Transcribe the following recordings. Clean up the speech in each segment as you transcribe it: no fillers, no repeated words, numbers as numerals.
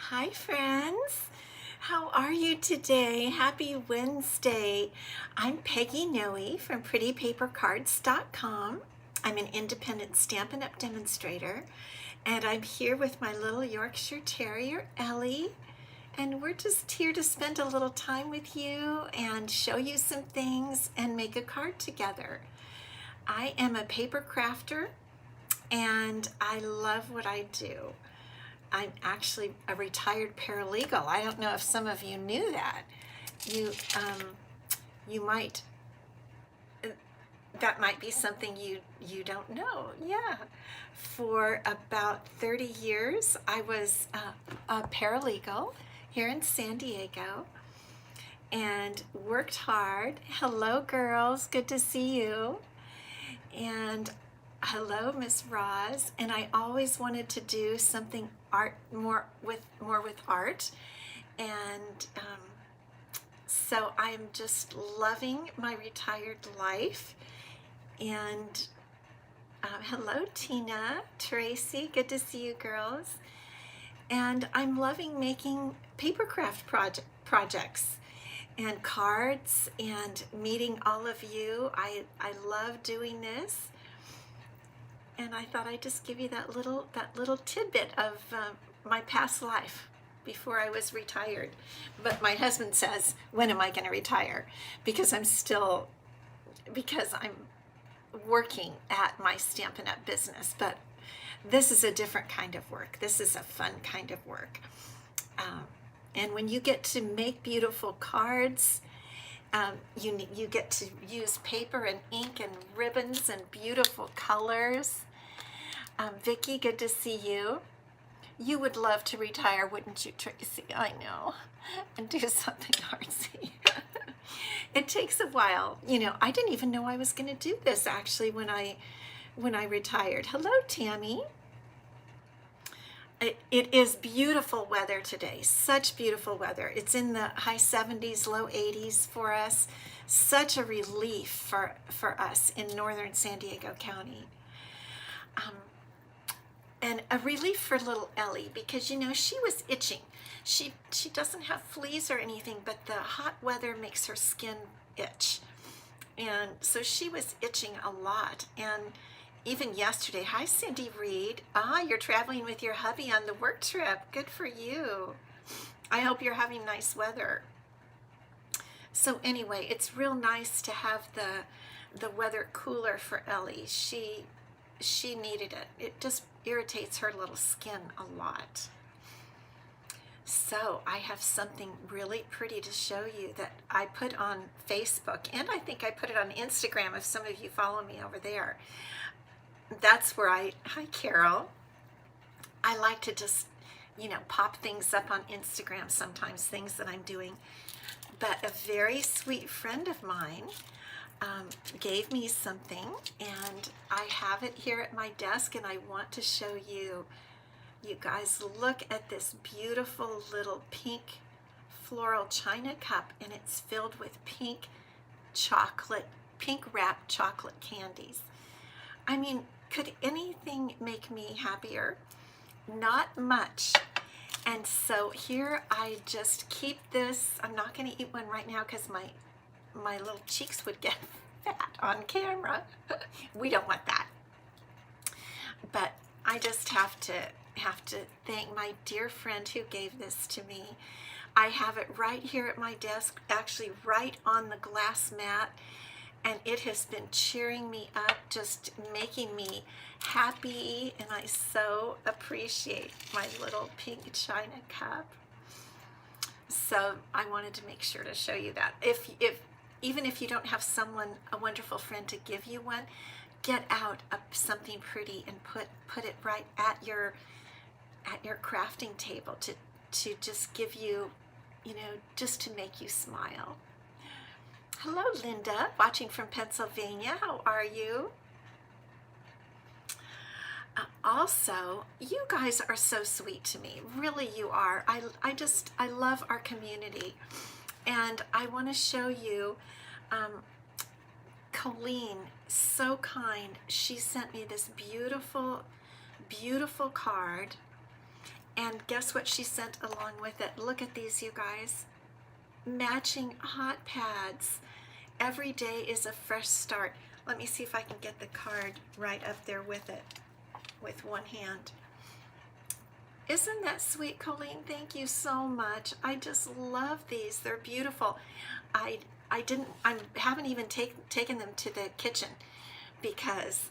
Hi friends, how are you today? Happy Wednesday. I'm Peggy Noe from prettypapercards.com. I'm an independent Stampin' Up! Demonstrator, and I'm here with my little Yorkshire Terrier, Ellie, and we're just here to spend a little time with you and show you some things and make a card together. I am a paper crafter and I love what I do. I'm actually a retired paralegal. I don't know if some of you knew that. You might, that might be something you don't know. Yeah. For about 30 years, I was a paralegal here in San Diego and worked hard. Hello, girls. Good to see you. And hello, Miss Roz. And I always wanted to do something more with art, and so I'm just loving my retired life. And hello, Tina, Tracy. Good to see you, girls. And I'm loving making papercraft projects and cards and meeting all of you. I love doing this, and I thought I'd just give you that little tidbit of my past life before I was retired. But my husband says, when am I going to retire? Because I'm working at my Stampin' Up! Business. But this is a different kind of work. This is a fun kind of work. And when you get to make beautiful cards, you get to use paper and ink and ribbons and beautiful colors. Vicki, good to see you. You would love to retire, wouldn't you, Tracy? I know. And do something artsy. It takes a while. You know, I didn't even know I was going to do this actually when I retired. Hello, Tammy. It is beautiful weather today. Such beautiful weather. It's in the high 70s, low 80s for us. Such a relief for us in northern San Diego County. And a relief for little Ellie, because you know she was itching. She doesn't have fleas or anything, but the hot weather makes her skin itch. And so she was itching a lot. And even yesterday, hi Cindy Reed. You're traveling with your hubby on the work trip. Good for you. I hope you're having nice weather. So anyway, it's real nice to have the weather cooler for Ellie. She needed it. It just irritates her little skin a lot. So I have something really pretty to show you that I put on Facebook, and I think I put it on Instagram if some of you follow me over there. That's where hi Carol. I like to just, pop things up on Instagram sometimes, things that I'm doing. But a very sweet friend of mine gave me something, and I have it here at my desk, and I want to show you. You guys, look at this beautiful little pink floral china cup, and it's filled with pink wrapped chocolate candies. I mean, could anything make me happier? Not much. And so here I just keep this. I'm not going to eat one right now because my little cheeks would get fat on camera. We don't want that. But I just have to thank my dear friend who gave this to me. I have it right here at my desk, actually right on the glass mat, and it has been cheering me up, just making me happy, and I so appreciate my little pink china cup. So I wanted to make sure to show you that. Even if you don't have a wonderful friend to give you one, get out something pretty and put it right at your crafting table to just give you, just to make you smile. Hello, Linda, watching from Pennsylvania. How are you? Also, you guys are so sweet to me. Really, you are. I love our community. And I want to show you, Colleen, so kind. She sent me this beautiful, beautiful card. And guess what she sent along with it? Look at these, you guys. Matching hot pads. Every day is a fresh start. Let me see if I can get the card right up there with it, with one hand. Isn't that sweet, Colleen? Thank you so much. I just love these. They're beautiful. I haven't even taken them to the kitchen because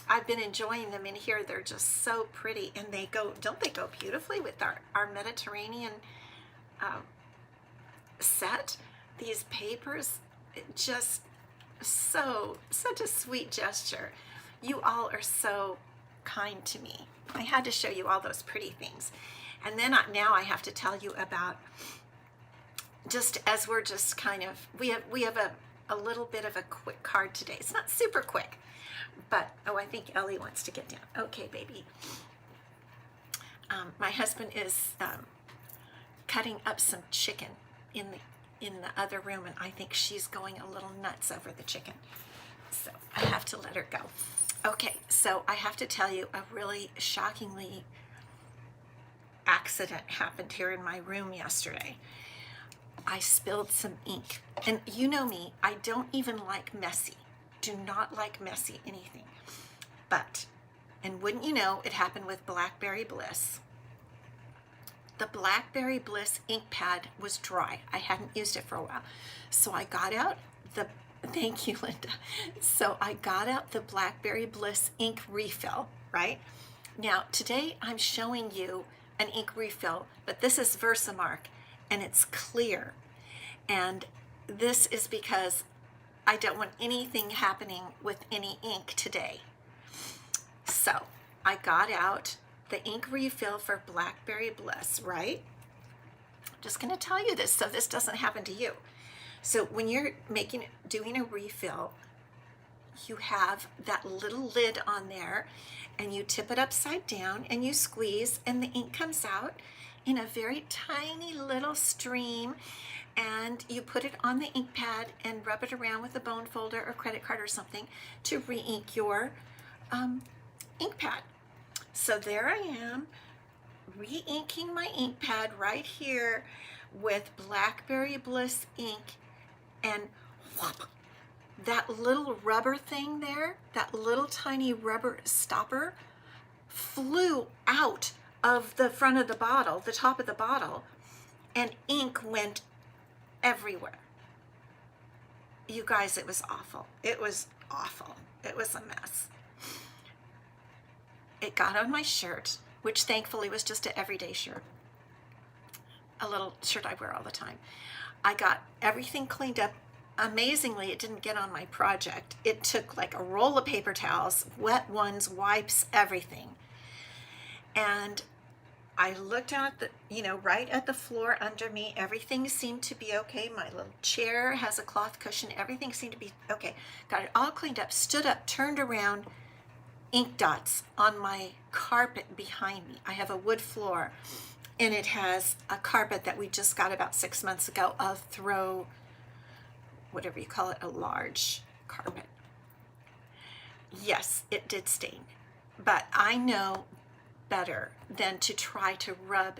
I've been enjoying them in here. They're just so pretty, and they go, don't they go beautifully with our Mediterranean set? These papers, just such a sweet gesture. You all are so kind to me. I had to show you all those pretty things. And then now I have to tell you about, just as we're just kind of, we have a little bit of a quick card today. It's not super quick, but, oh, I think Ellie wants to get down. Okay, baby. My husband is cutting up some chicken in the other room, and I think she's going a little nuts over the chicken. So I have to let her go. Okay, so I have to tell you a really shockingly accident happened here in my room yesterday. I spilled some ink, and you know me, I don't even like messy. Do not like messy anything. But, and wouldn't you know, it happened with Blackberry Bliss. The Blackberry Bliss ink pad was dry. I hadn't used it for a while. So I got out the, thank you, Linda. So I got out the Blackberry Bliss ink refill, right? Now, today I'm showing you an ink refill, but this is Versamark, and it's clear. And this is because I don't want anything happening with any ink today. So I got out the ink refill for Blackberry Bliss, right? I'm just going to tell you this so this doesn't happen to you. So when you're doing a refill, you have that little lid on there, and you tip it upside down and you squeeze, and the ink comes out in a very tiny little stream, and you put it on the ink pad and rub it around with a bone folder or credit card or something to re-ink your ink pad. So there I am, re-inking my ink pad right here with Blackberry Bliss ink, and whoop, that little rubber thing there, that little tiny rubber stopper flew out of the front of the bottle, the top of the bottle, and ink went everywhere. You guys, it was awful. It was awful. It was a mess. It got on my shirt, which thankfully was just an everyday shirt, a little shirt I wear all the time. I got everything cleaned up. Amazingly, it didn't get on my project. It took like a roll of paper towels, wet ones, wipes, everything. And I looked down at the, right at the floor under me. Everything seemed to be okay. My little chair has a cloth cushion. Everything seemed to be okay. Got it all cleaned up, stood up, turned around, ink dots on my carpet behind me. I have a wood floor, and it has a carpet that we just got about 6 months ago, a throw, whatever you call it, a large carpet. Yes, it did stain, but I know better than to try to rub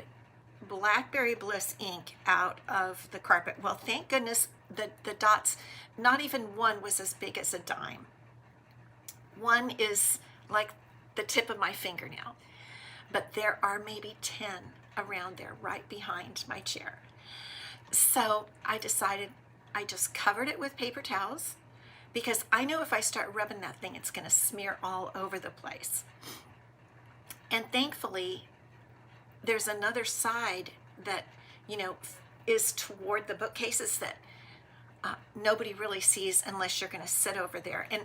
Blackberry Bliss ink out of the carpet. Well, thank goodness the dots, not even one was as big as a dime. One is like the tip of my fingernail, but there are maybe 10 around there right behind my chair. So I decided I just covered it with paper towels, because I know if I start rubbing that thing, it's going to smear all over the place. And thankfully, there's another side that, is toward the bookcases that nobody really sees unless you're going to sit over there. And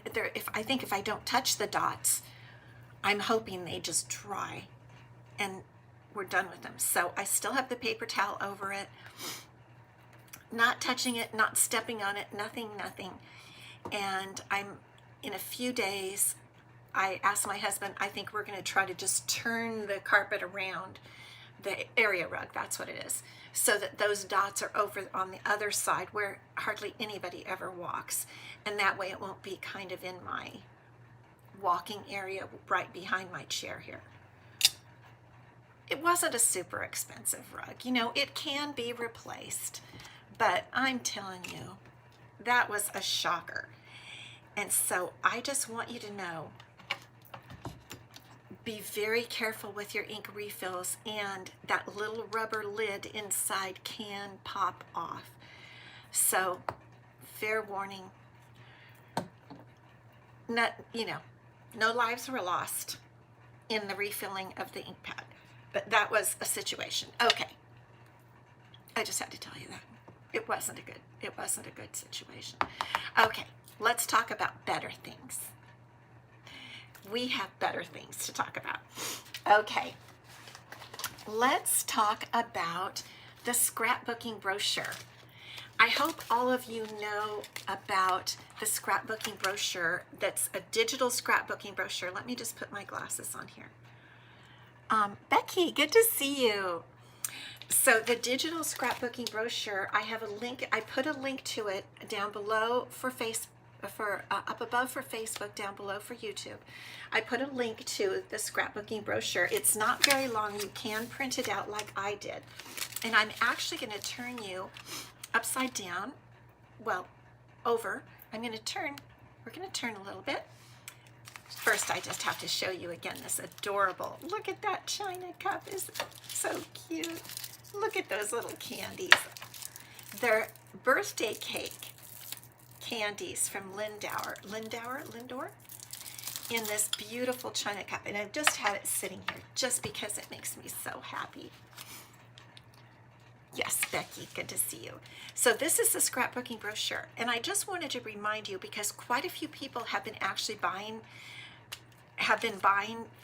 I think if I don't touch the dots, I'm hoping they just dry and we're done with them. So I still have the paper towel over it, not touching it, not stepping on it, nothing. And in a few days, I asked my husband, I think we're going to try to just turn the carpet around, the area rug, that's what it is, so that those dots are over on the other side where hardly anybody ever walks. And that way it won't be kind of in my walking area right behind my chair here. it wasn't a super expensive rug. You know, it can be replaced, but I'm telling you, that was a shocker. And so I just want you to know, be very careful with your ink refills, and that little rubber lid inside can pop off. So fair warning, not, you know, no lives were lost in the refilling of the ink pad, but that was a situation. Okay, I just had to tell you that it wasn't a good situation. Okay, let's talk about better things. We have better things to talk about. Okay, let's talk about the scrapbooking brochure. I hope all of you know about the scrapbooking brochure. That's a digital scrapbooking brochure. Let me just put my glasses on here. Becky, good to see you. So the digital scrapbooking brochure, I have a link. I put a link to it down below for up above for Facebook, down below for YouTube. I put a link to the scrapbooking brochure. It's not very long. You can print it out like I did. And I'm actually going to turn you upside down, well, over. We're going to turn a little bit. First, I just have to show you again this adorable, look at that china cup, is so cute. Look at those little candies. They're birthday cake candies from Lindauer, in this beautiful china cup. And I've just had it sitting here just because it makes me so happy. Yes, Becky, good to see you. So this is the scrapbooking brochure, and I just wanted to remind you, because quite a few people have been actually buying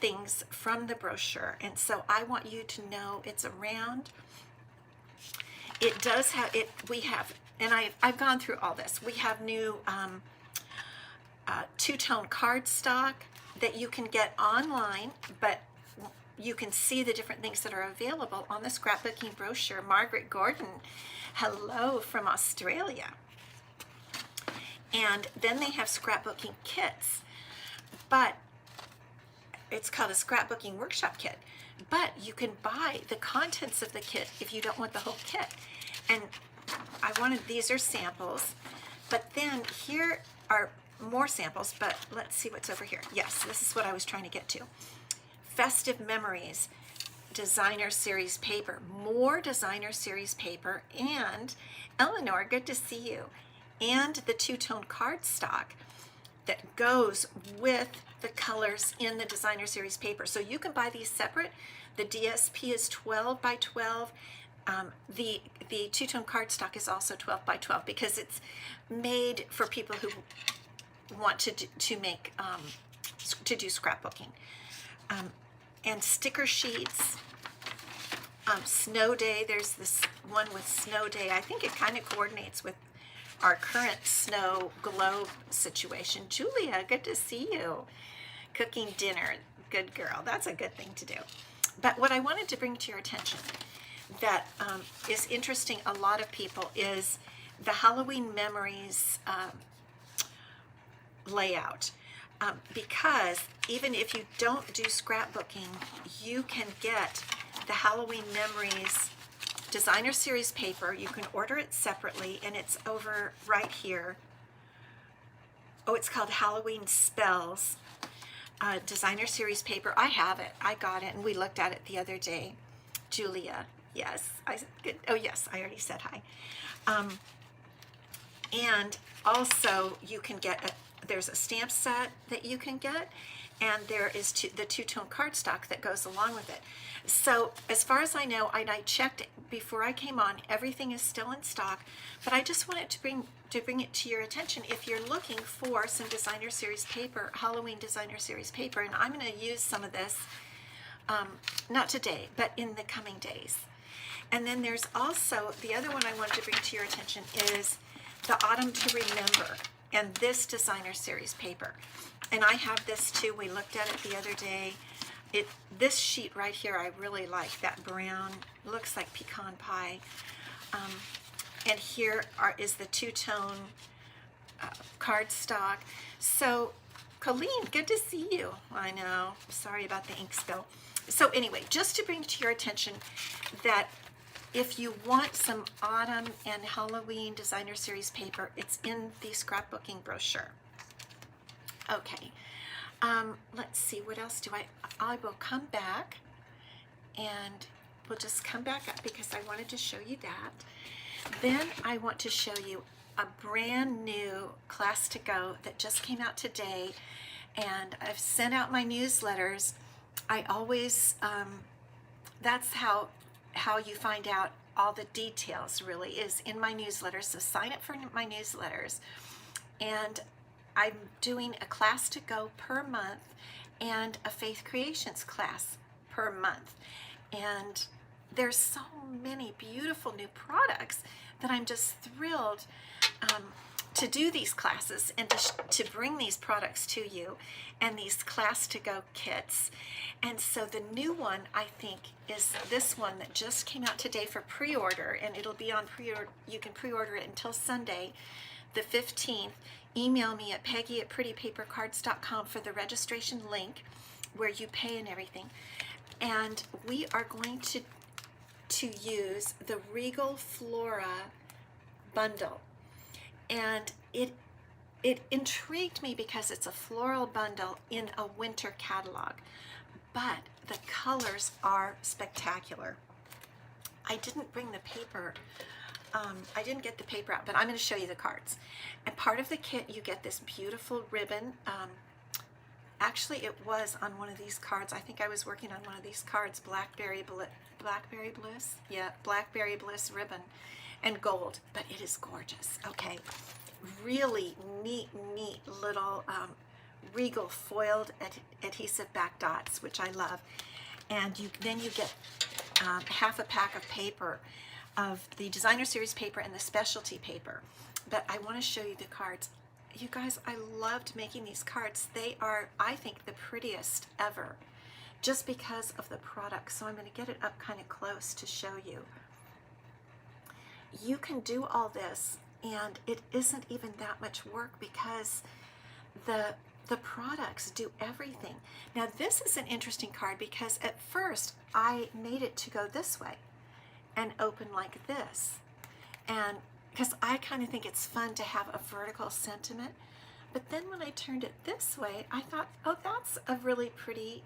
things from the brochure, and so I want you to know it's around. It does have it. We have, and I've gone through all this. We have new two-tone cardstock that you can get online, but you can see the different things that are available on the scrapbooking brochure. Margaret Gordon, hello from Australia. And then they have scrapbooking kits, but it's called a scrapbooking workshop kit. But you can buy the contents of the kit if you don't want the whole kit. And these are samples, but then here are more samples, but let's see what's over here. Yes, this is what I was trying to get to. Festive Memories, designer series paper, more designer series paper, and Eleanor, good to see you, and the two-tone cardstock that goes with the colors in the designer series paper. So you can buy these separate. The DSP is 12 by 12. The two-tone cardstock is also 12 by 12 because it's made for people who want to do scrapbooking. And sticker sheets, Snow Day. There's this one with Snow Day. I think it kind of coordinates with our current snow globe situation. Julia, good to see you. Cooking dinner, good girl. That's a good thing to do. But what I wanted to bring to your attention that is interesting a lot of people is the Halloween Memories layout. Because even if you don't do scrapbooking, you can get the Halloween Memories designer series paper. You can order it separately, and it's over right here. Oh, it's called Halloween Spells designer series paper. I have it. I got it, and we looked at it the other day. Julia, yes. Oh, yes, I already said hi. And also, you can get there's a stamp set that you can get, and there is the two-tone cardstock that goes along with it. So as far as I know, I checked before I came on, everything is still in stock, but I just wanted to bring it to your attention if you're looking for some designer series paper, Halloween designer series paper, and I'm going to use some of this, not today, but in the coming days. And then there's also, the other one I wanted to bring to your attention is the Autumn to Remember, and this designer series paper. And I have this too. We looked at it the other day. This sheet right here, I really like that brown. Looks like pecan pie. And here is the two-tone cardstock. So, Colleen, good to see you. I know. Sorry about the ink spill. So anyway, just to bring to your attention that if you want some autumn and Halloween designer series paper, it's in the scrapbooking brochure. Okay, let's see, what else do I will come back, and we'll just come back up because I wanted to show you that. Then I want to show you a brand new class to go that just came out today, and I've sent out my newsletters. I always, that's how you find out all the details, really, is in my newsletters. So sign up for my newsletters, and I'm doing a class to go per month and a Faith Creations class per month. And there's so many beautiful new products that I'm just thrilled to do these classes and to bring these products to you, and these class to go kits. And so the new one, I think, is this one that just came out today for pre-order, and it'll be on pre-order. You can pre-order it until Sunday the 15th. Email me at Peggy@prettypapercards.com for the registration link where you pay and everything. And we are going to use the Regal Flora bundle. And it intrigued me because it's a floral bundle in a winter catalog, but the colors are spectacular. I didn't bring the paper. I didn't get the paper out, but I'm going to show you the cards. And part of the kit, you get this beautiful ribbon. Actually, it was on one of these cards. I think I was working on one of these cards, Blackberry Bliss? Yeah, Blackberry Bliss ribbon and gold, but it is gorgeous. Okay, really neat little Regal foiled adhesive back dots, which I love. And then you get half a pack of paper, of the designer series paper and the specialty paper. But I want to show you the cards. You guys, I loved making these cards. They are, I think, the prettiest ever, just because of the product. So I'm going to get it up kind of close to show you. You can do all this, and it isn't even that much work because the products do everything. Now this is an interesting card because at first I made it to go this way and open like this, and because I kind of think it's fun to have a vertical sentiment. But then when I turned it this way, I thought, oh, that's a really pretty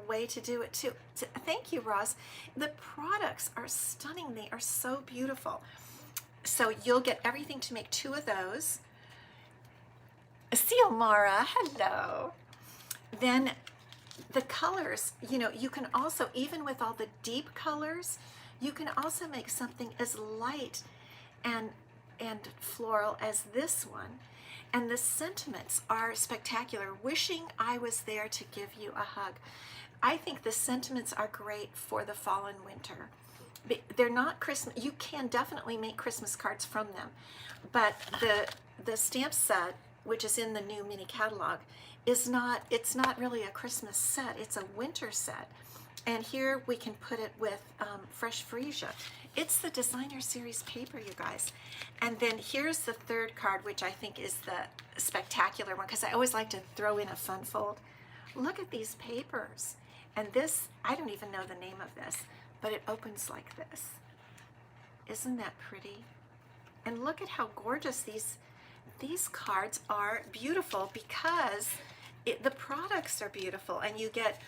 way to do it too. Thank you, Roz. The products are stunning. They are so beautiful. So you'll get everything to make 2 of those. Seal Mara, hello. Then the colors, you know, you can also, even with all the deep colors, you can also make something as light and floral as this one. And the sentiments are spectacular. Wishing I was there to give you a hug. I think the sentiments are great for the fall and winter. They're not Christmas. You can definitely make Christmas cards from them, but the stamp set, which is in the new mini catalog, it's not really a Christmas set. It's a winter set. And here we can put it with fresh freesia. It's the designer series paper, you guys. And then here's the third card, which I think is the spectacular one, because I always like to throw in a fun fold. Look at these papers. And this, I don't even know the name of this, but it opens like this. Isn't that pretty? And look at how gorgeous these cards are. Beautiful because the products are beautiful, and you get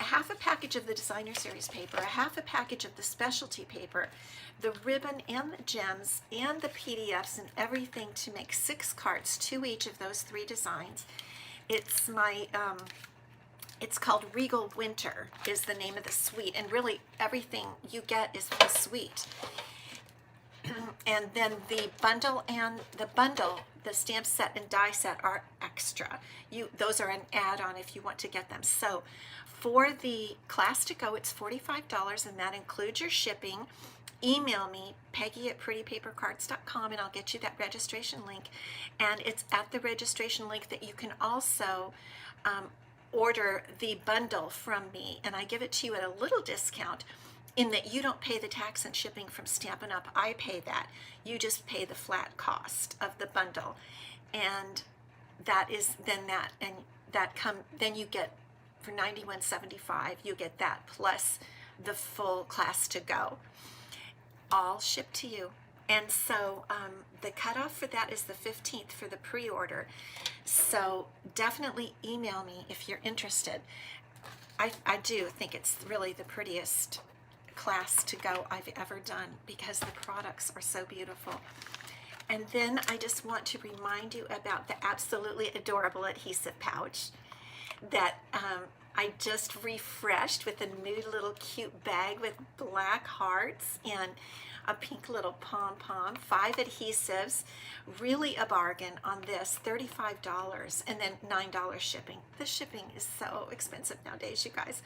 a half a package of the designer series paper, a half a package of the specialty paper, the ribbon and the gems and the PDFs and everything to make 6 cards, 2 each of those 3 designs. It's my it's called Regal Winter is the name of the suite, and really everything you get is the suite. And then the bundle the stamp set and die set are extra. Those are an add-on if you want to get them. So for the class to go, it's $45, and that includes your shipping. Email me, Peggy@prettypapercards.com, and I'll get you that registration link. And it's at the registration link that you can also order the bundle from me, and I give it to you at a little discount, in that you don't pay the tax and shipping from Stampin' Up. I pay that. You just pay the flat cost of the bundle, and that is then you get for $91.75. You get that plus the full class to go, all shipped to you. And so the cutoff for that is the 15th for the pre-order. So definitely email me if you're interested. I do think it's really the prettiest class to go I've ever done because the products are so beautiful. And then I just want to remind you about the absolutely adorable adhesive pouch that I just refreshed with a new little cute bag with black hearts and a pink little pom-pom, 5 adhesives, really a bargain on this, $35, and then $9 shipping. The shipping is so expensive nowadays, you guys.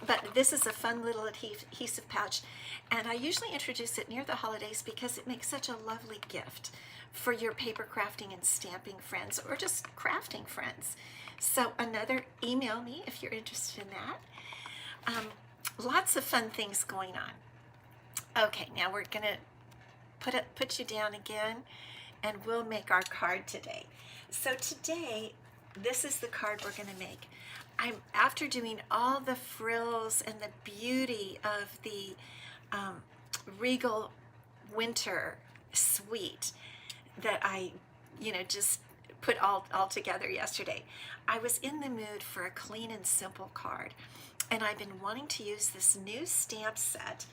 But this is a fun little adhesive pouch, and I usually introduce it near the holidays because it makes such a lovely gift for your paper crafting and stamping friends, or just crafting friends. So another, email me if you're interested in that. Lots of fun things going on. Okay, now we're gonna put you down again, and we'll make our card today. So today, this is the card we're gonna make. After doing all the frills and the beauty of the Regal Winter suite that I, just put all together yesterday, I was in the mood for a clean and simple card, and I've been wanting to use this new stamp set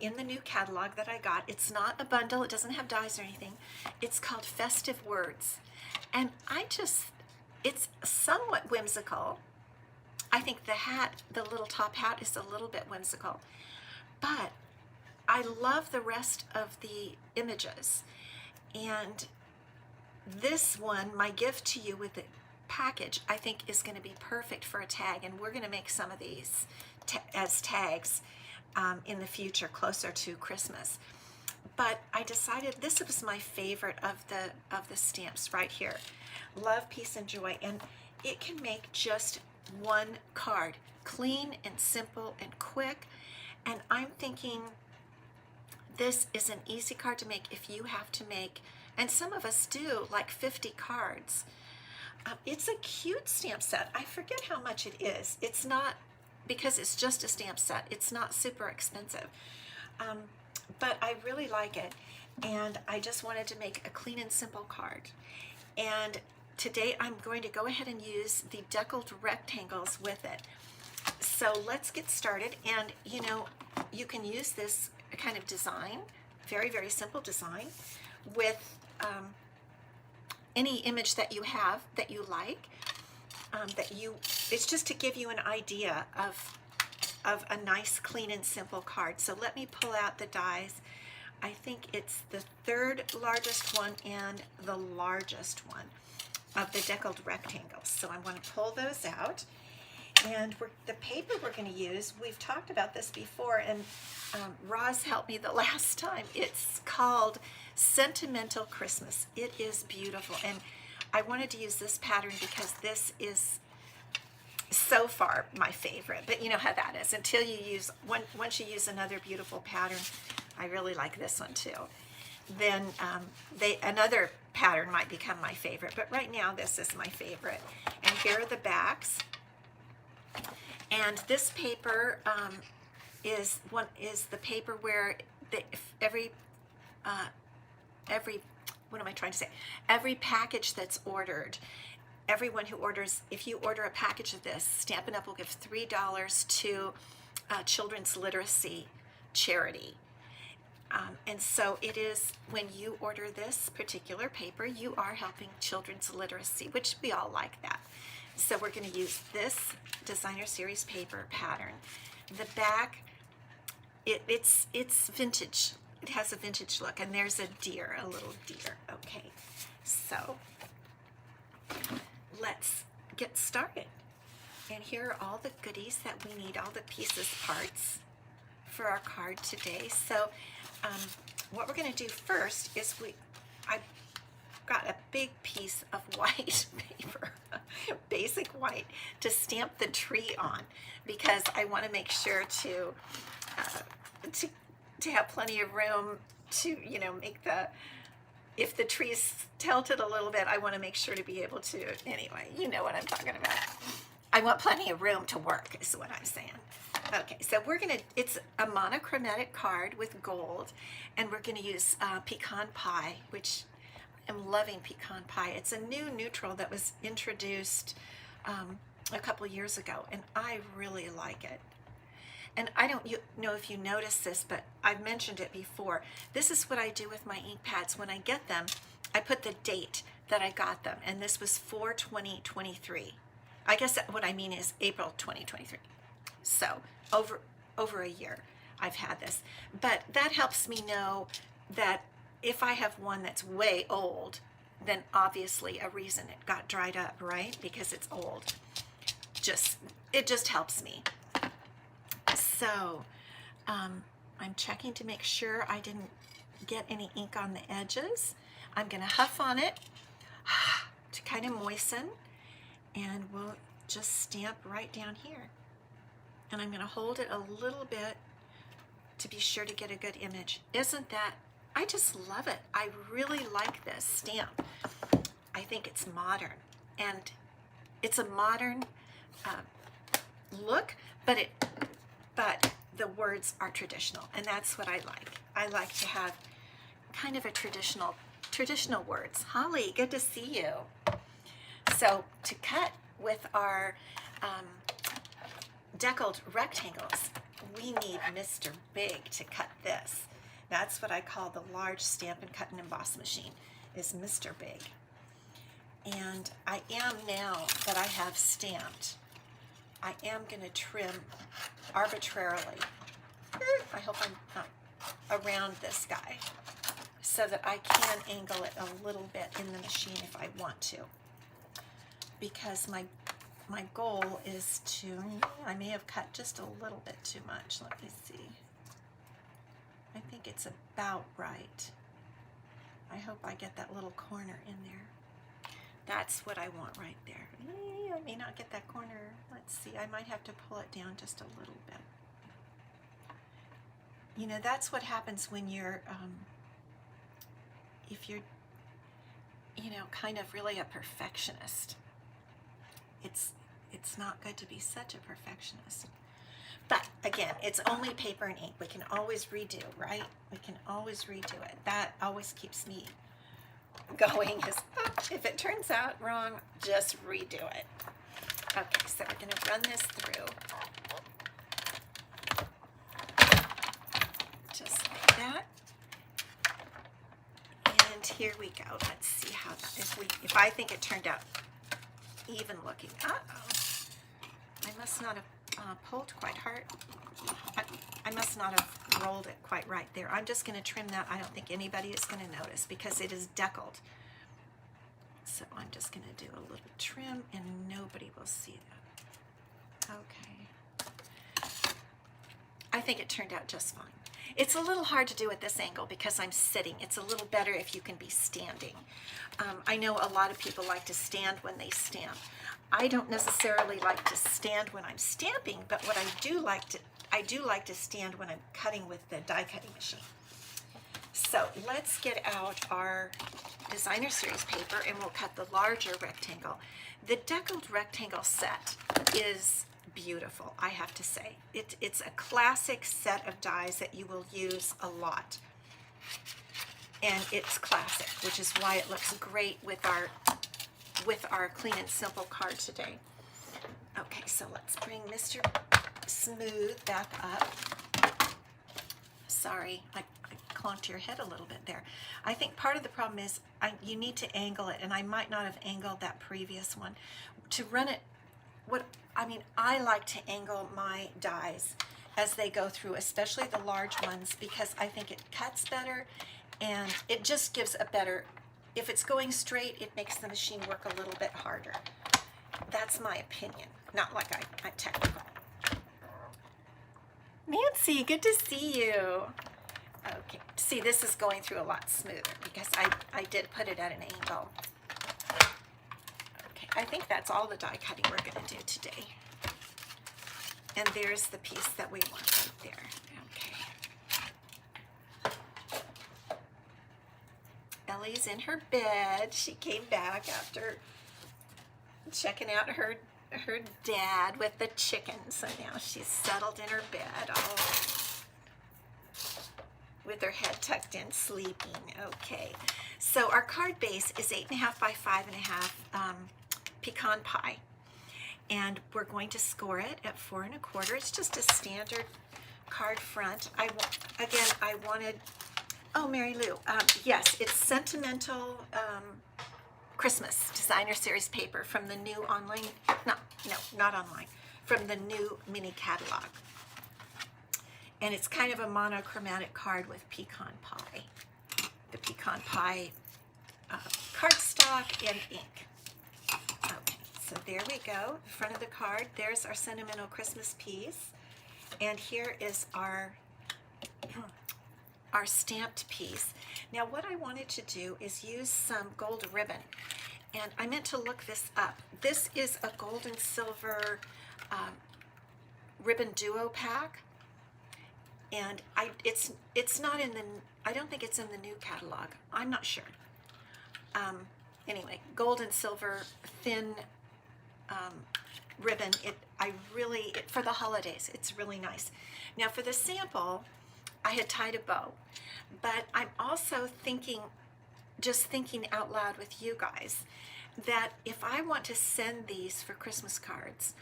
in the new catalog that I got. It's not a bundle, it doesn't have dies or anything. It's called Festive Words, and it's somewhat whimsical. I think the hat, the little top hat, is a little bit whimsical, but I love the rest of the images. And this one, my gift to you with the package, I think is going to be perfect for a tag, and we're going to make some of these as tags in the future, closer to Christmas. But I decided this was my favorite of the stamps right here. Love, Peace, and Joy, and it can make just one card, clean and simple and quick. And I'm thinking this is an easy card to make if you have to make, and some of us do, like 50 cards. It's a cute stamp set. I forget how much it is. It's not, because it's just a stamp set, it's not super expensive. But I really like it, and I just wanted to make a clean and simple card. And today I'm going to go ahead and use the deckled rectangles with it. So let's get started. And you can use this kind of design, very, very simple design, with any image that you have that you like. It's just to give you an idea of a nice, clean, and simple card. So let me pull out the dies. I think it's the third largest one and the largest one of the deckled rectangles. So I'm going to pull those out. And the paper we're going to use, we've talked about this before, and Roz helped me the last time. It's called Sentimental Christmas. It is beautiful, and I wanted to use this pattern because this is so far my favorite. But you know how that is. Until you use once you use another beautiful pattern, I really like this one too. Then another pattern might become my favorite. But right now, this is my favorite. And here are the backs. And this paper is the paper where every package that's ordered, everyone who orders, if you order a package of this, Stampin' Up will give $3 to children's literacy charity. And so it is, when you order this particular paper, you are helping children's literacy, which we all like that. So we're going to use this designer series paper pattern. The back, it's vintage. It has a vintage look, and there's a deer, a little deer. Okay, so let's get started. And here are all the goodies that we need, all the pieces, parts for our card today. So what we're going to do first is I've got a big piece of white paper, basic white, to stamp the tree on, because I want to make sure to have plenty of room to make if the tree's tilted a little bit, I want to make sure to be able to, anyway, you know what I'm talking about. I want plenty of room to work is what I'm saying. Okay, so it's a monochromatic card with gold, and we're gonna use pecan pie, which I'm loving pecan pie. It's a new neutral that was introduced a couple years ago, and I really like it. And I don't know if you noticed this, but I've mentioned it before. This is what I do with my ink pads. When I get them, I put the date that I got them, and this was 4/20/23. I guess what I mean is April 2023. So over a year I've had this. But that helps me know that if I have one that's way old, then obviously a reason it got dried up, right? Because it's old. It just helps me. So I'm checking to make sure I didn't get any ink on the edges. I'm gonna huff on it to kind of moisten, and we'll just stamp right down here. And I'm gonna hold it a little bit to be sure to get a good image. Isn't that, I just love it. I really like this stamp. I think it's modern, and it's a modern look, but the words are traditional, and that's what I like. I like to have kind of a traditional words. Holly, good to see you. So to cut with our deckled rectangles, we need Mr. Big to cut this. That's what I call the large Stampin' Cut and Emboss machine, is Mr. Big. And I am, now that I have stamped, I am going to trim arbitrarily. I hope I'm not around this guy, so that I can angle it a little bit in the machine if I want to. Because my goal is to, I may have cut just a little bit too much. Let me see. I think it's about right. I hope I get that little corner in there. That's what I want right there. I may not get that corner. Let's see, I might have to pull it down just a little bit. You know, that's what happens when you're, if you're, you know, kind of really a perfectionist. It's not good to be such a perfectionist. But again, it's only paper and ink. We can always redo, right? We can always redo it. That always keeps me going. If it turns out wrong, just redo it. Okay, so we're going to run this through. Just like that. And here we go. Let's see how that, if I think it turned out even looking. I must not have pulled quite hard. I must not have rolled it quite right there. I'm just going to trim that. I don't think anybody is going to notice because it is deckled. So I'm just going to do a little trim and nobody will see that. Okay. I think it turned out just fine. It's a little hard to do at this angle because I'm sitting. It's a little better if you can be standing. I know a lot of people like to stand when they stamp. I don't necessarily like to stand when I'm stamping, but what I do like to stand when I'm cutting with the die cutting machine. So let's get out our designer series paper and we'll cut the larger rectangle. The deckled rectangle set is beautiful, I have to say. It's a classic set of dies that you will use a lot. And it's classic, which is why it looks great with our clean and simple card today. Okay, so let's bring Mr. Smooth back up. Sorry, I clonked your head a little bit there. I think part of the problem is you need to angle it, and I might not have angled that previous one. To run it, I like to angle my dies as they go through, especially the large ones, because I think it cuts better and it just gives a better, if it's going straight, it makes the machine work a little bit harder. That's my opinion, not like I'm technical. Nancy, good to see you. Okay, see, this is going through a lot smoother because I did put it at an angle. Okay, I think that's all the die cutting we're going to do today. And there's the piece that we want right there. Okay. Ellie's in her bed. She came back after checking out her her dad with the chicken. So now she's settled in her bed, all with her head tucked in, sleeping. Okay, so our card base is 8.5 by 5.5 pecan pie, and we're going to score it at 4 1/4. It's just a standard card front. I wanted, oh, Mary Lou, yes, it's Sentimental Christmas Designer Series paper from the new online, not online, from the new mini catalog. And it's kind of a monochromatic card with pecan pie. The pecan pie cardstock and ink. Okay, so there we go, the front of the card. There's our Sentimental Christmas piece. And here is our stamped piece. Now what I wanted to do is use some gold ribbon. And I meant to look this up. This is a gold and silver ribbon duo pack. And it's not in the, I don't think it's in the new catalog. I'm not sure. Anyway, gold and silver thin ribbon. For the holidays, it's really nice. Now for the sample, I had tied a bow, but I'm also thinking out loud with you guys, that if I want to send these for Christmas cards,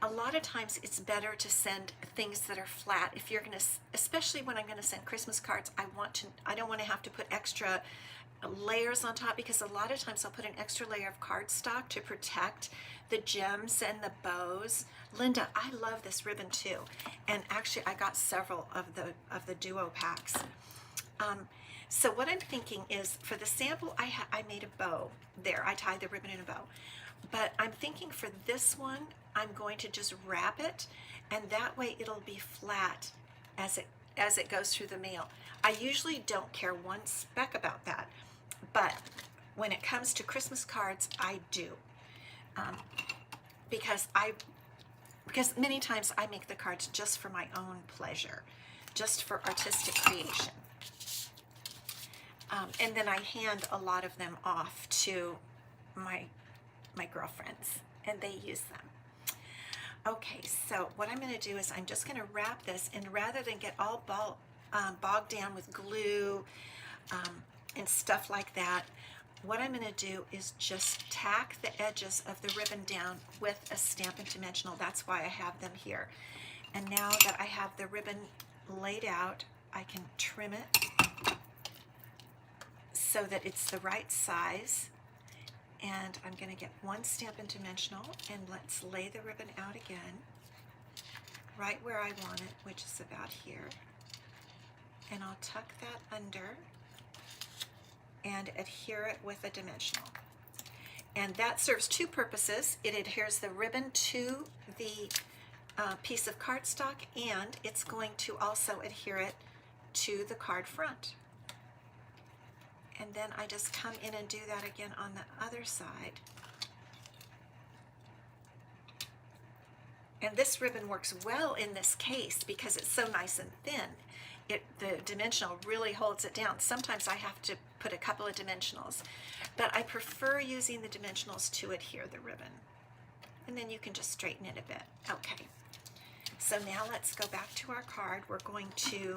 a lot of times it's better to send things that are flat. If you're gonna, especially when I'm gonna send Christmas cards, I don't want to have to put extra layers on top, because a lot of times I'll put an extra layer of cardstock to protect the gems and the bows. Linda, I love this ribbon too, and actually I got several of the duo packs. So what I'm thinking is, for the sample, I made a bow there. I tied the ribbon in a bow, but I'm thinking for this one, I'm going to just wrap it, and that way it'll be flat as it goes through the mail. I usually don't care one speck about that, but when it comes to Christmas cards, I do, because many times I make the cards just for my own pleasure, just for artistic creation. And then I hand a lot of them off to my girlfriends, and they use them. Okay, so what I'm going to do is I'm just going to wrap this, and rather than get all bogged down with glue and stuff like that, what I'm going to do is just tack the edges of the ribbon down with a Stampin' Dimensional. That's why I have them here. And now that I have the ribbon laid out, I can trim it so that it's the right size. And I'm going to get one Stampin' Dimensional, and let's lay the ribbon out again, right where I want it, which is about here. And I'll tuck that under and adhere it with a dimensional. And that serves two purposes. It adheres the ribbon to the piece of cardstock, and it's going to also adhere it to the card front. And then I just come in and do that again on the other side. And this ribbon works well in this case because it's so nice and thin. The dimensional really holds it down. Sometimes I have to put a couple of dimensionals, but I prefer using the dimensionals to adhere the ribbon. And then you can just straighten it a bit. Okay, so now let's go back to our card. We're going to,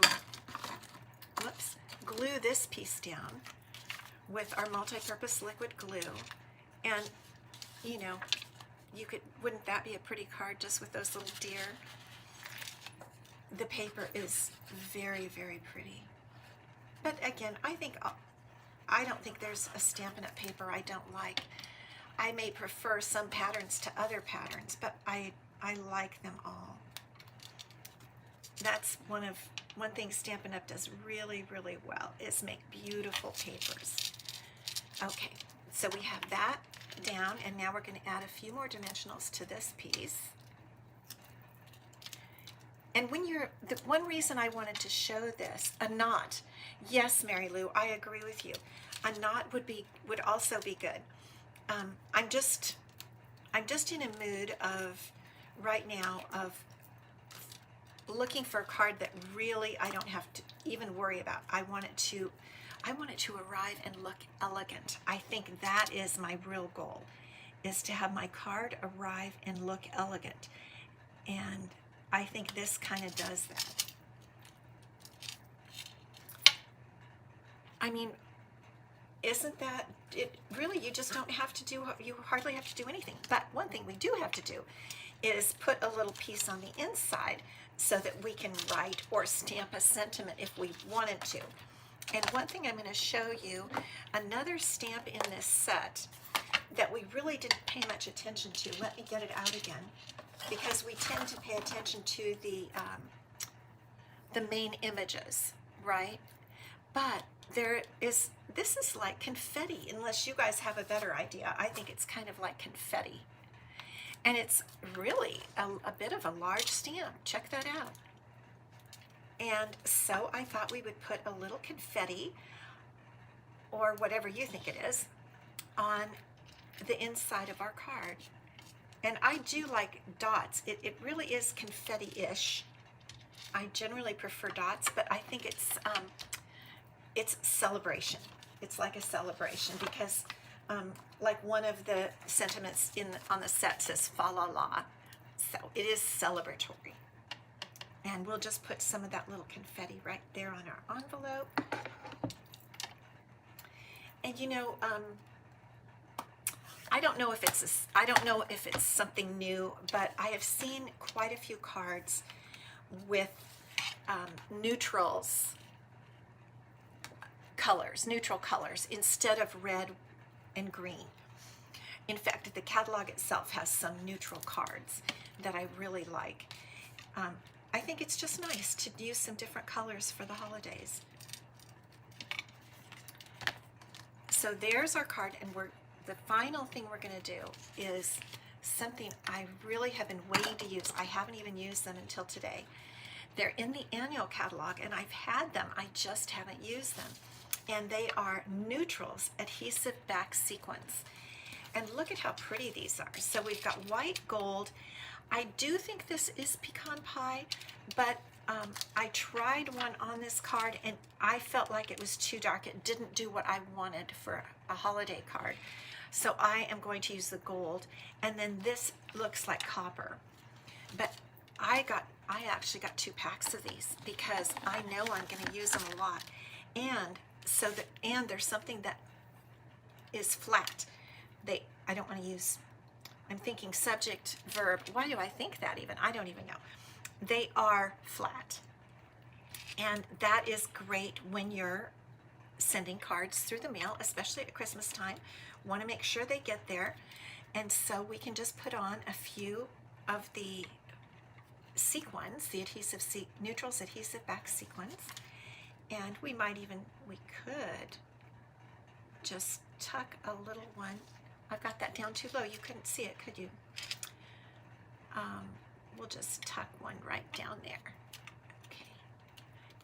glue this piece down with our multi-purpose liquid glue. And you know, wouldn't that be a pretty card just with those little deer? The paper is very, very pretty. But again, I don't think there's a Stampin' Up paper I don't like. I may prefer some patterns to other patterns, but I like them all. That's one thing Stampin' Up does really, really well, is make beautiful papers. Okay, so we have that down, and now we're going to add a few more dimensionals to this piece. And the one reason I wanted to show this, a knot, yes, Mary Lou, I agree with you. A knot would also be good. I'm just in a mood right now of looking for a card that really I don't have to even worry about. I want it to arrive and look elegant. I think that is my real goal, is to have my card arrive and look elegant. And I think this kind of does that. I mean, isn't that it? Really, you just don't have to do, you hardly have to do anything. But one thing we do have to do is put a little piece on the inside so that we can write or stamp a sentiment if we wanted to. And one thing I'm going to show you, another stamp in this set that we really didn't pay much attention to. Let me get it out again, because we tend to pay attention to the main images, right? But this is like confetti, unless you guys have a better idea. I think it's kind of like confetti. And it's really a bit of a large stamp. Check that out. And so I thought we would put a little confetti, or whatever you think it is, on the inside of our card. And I do like dots. It really is confetti-ish. I generally prefer dots, but I think it's celebration. It's like a celebration, because like one of the sentiments on the set says fa la la, so it is celebratory. And we'll just put some of that little confetti right there on our envelope. And you know, I don't know if it's something new, but I have seen quite a few cards with neutral colors instead of red and green. In fact, the catalog itself has some neutral cards that I really like. I think it's just nice to use some different colors for the holidays. So there's our card, and the final thing we're going to do is something I really have been waiting to use. I haven't even used them until today. They're in the annual catalog, and I've had them. I just haven't used them. And they are neutrals adhesive back sequins. And look at how pretty these are. So we've got white, gold. I do think this is pecan pie, but I tried one on this card and I felt like it was too dark. It didn't do what I wanted for a holiday card. So I am going to use the gold, and then this looks like copper. But I actually got 2 packs of these because I know I'm going to use them a lot. And there's something that is flat. I don't want to use, I'm thinking subject, verb. Why do I think that even? I don't even know. They are flat. And that is great when you're sending cards through the mail, especially at Christmas time. Want to make sure they get there. And so we can just put on a few of the sequins, the neutrals adhesive back sequins. And we could just tuck a little one. I've got that down too low. You couldn't see it, could you? We'll just tuck one right down there. Okay.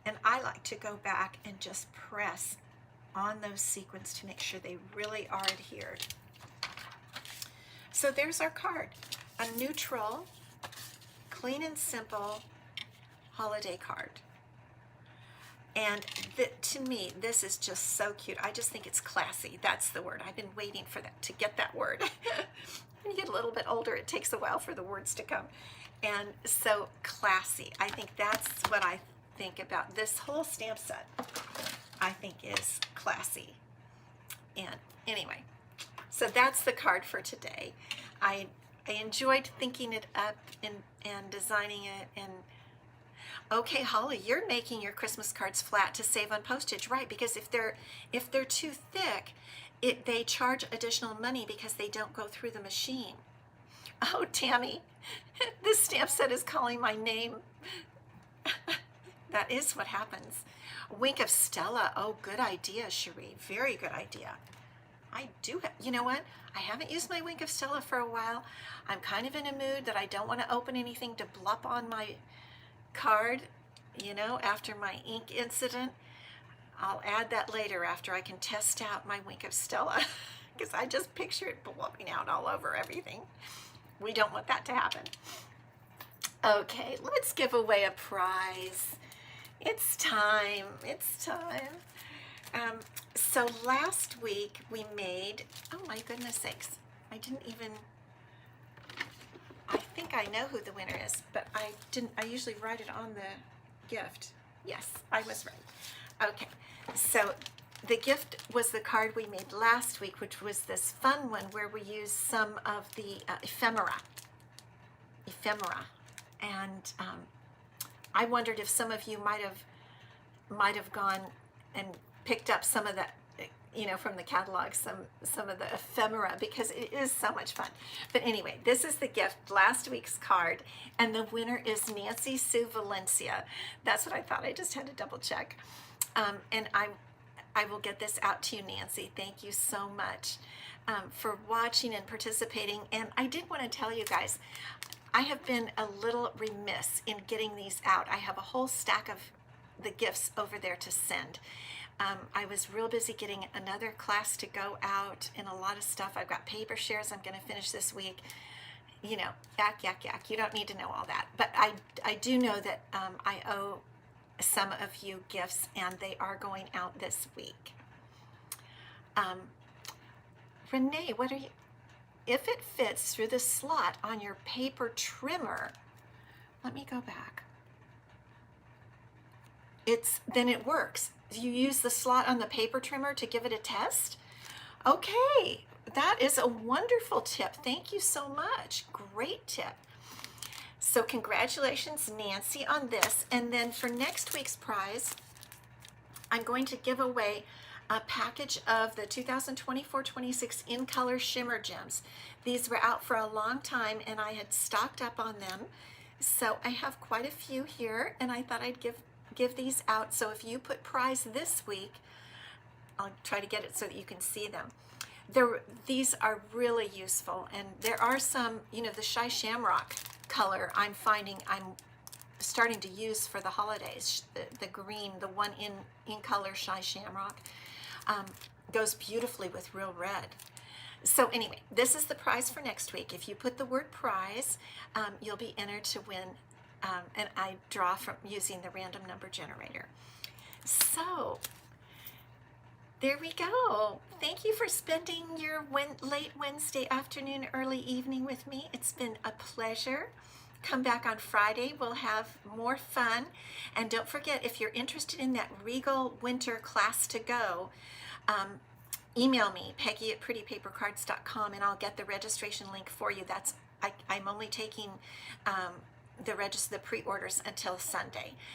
And I like to go back and just press on those sequins to make sure they really are adhered. So there's our card. A neutral, clean and simple holiday card. And to me, this is just so cute. I just think it's classy. That's the word. I've been waiting for that, to get that word. When you get a little bit older, it takes a while for the words to come. And so classy. I think that's what I think about this whole stamp set. I think is classy. And anyway, so that's the card for today. I enjoyed thinking it up and designing it. And okay, Holly, you're making your Christmas cards flat to save on postage, right? Because if they're too thick, they charge additional money because they don't go through the machine. Oh, Tammy, this stamp set is calling my name. That is what happens. Wink of Stella. Oh, good idea, Cherie. Very good idea. I do have, you know what? I haven't used my Wink of Stella for a while. I'm kind of in a mood that I don't want to open anything to blop on my card, you know, after my ink incident. I'll add that later after I can test out my Wink of Stella, because I just picture it blowing out all over everything. We don't want that to happen. Okay, let's give away a prize. It's time. It's time. So last week we made, oh my goodness sakes, I didn't even, I think I know who the winner is, but I didn't, I usually write it on the gift. Yes, I was right. Okay, so the gift was the card we made last week, which was this fun one where we used some of the ephemera. And I wondered if some of you might have gone and picked up some of that, you know, from the catalog, some of the ephemera, because it is so much fun. But anyway, this is the gift, last week's card, and the winner is Nancy Sue Valencia. That's what I thought. I just had to double check. And I will get this out to you, Nancy. Thank you so much for watching and participating. And I did want to tell you guys, I have been a little remiss in getting these out. I have a whole stack of the gifts over there to send. I was real busy getting another class to go out and a lot of stuff. I've got paper shares I'm going to finish this week. You know, yak. You don't need to know all that. But I do know that I owe some of you gifts, and they are going out this week. Renee, what are you? If it fits through the slot on your paper trimmer, let me go back. Then it works. You use the slot on the paper trimmer to give it a test? Okay, that is a wonderful tip. Thank you so much. Great tip. So congratulations, Nancy, on this. And then for next week's prize, I'm going to give away a package of the 2024-26 In Color Shimmer Gems. These were out for a long time, and I had stocked up on them. So I have quite a few here, and I thought I'd give these out. So if you put prize this week, I'll try to get it so that you can see them. These are really useful, and there are some, you know, the Shy Shamrock color I'm finding I'm starting to use for the holidays. The green, the one in color Shy Shamrock, goes beautifully with real red. So anyway, this is the prize for next week. If you put the word prize, you'll be entered to win, and I draw from using the random number generator. So there we go. Thank you for spending your late Wednesday afternoon, early evening with me. It's been a pleasure. Come back on Friday. We'll have more fun. And don't forget, if you're interested in that Regal Winter class to go, email me, Peggy at prettypapercards.com, and I'll get the registration link for you. I'm only taking the pre-orders until Sunday.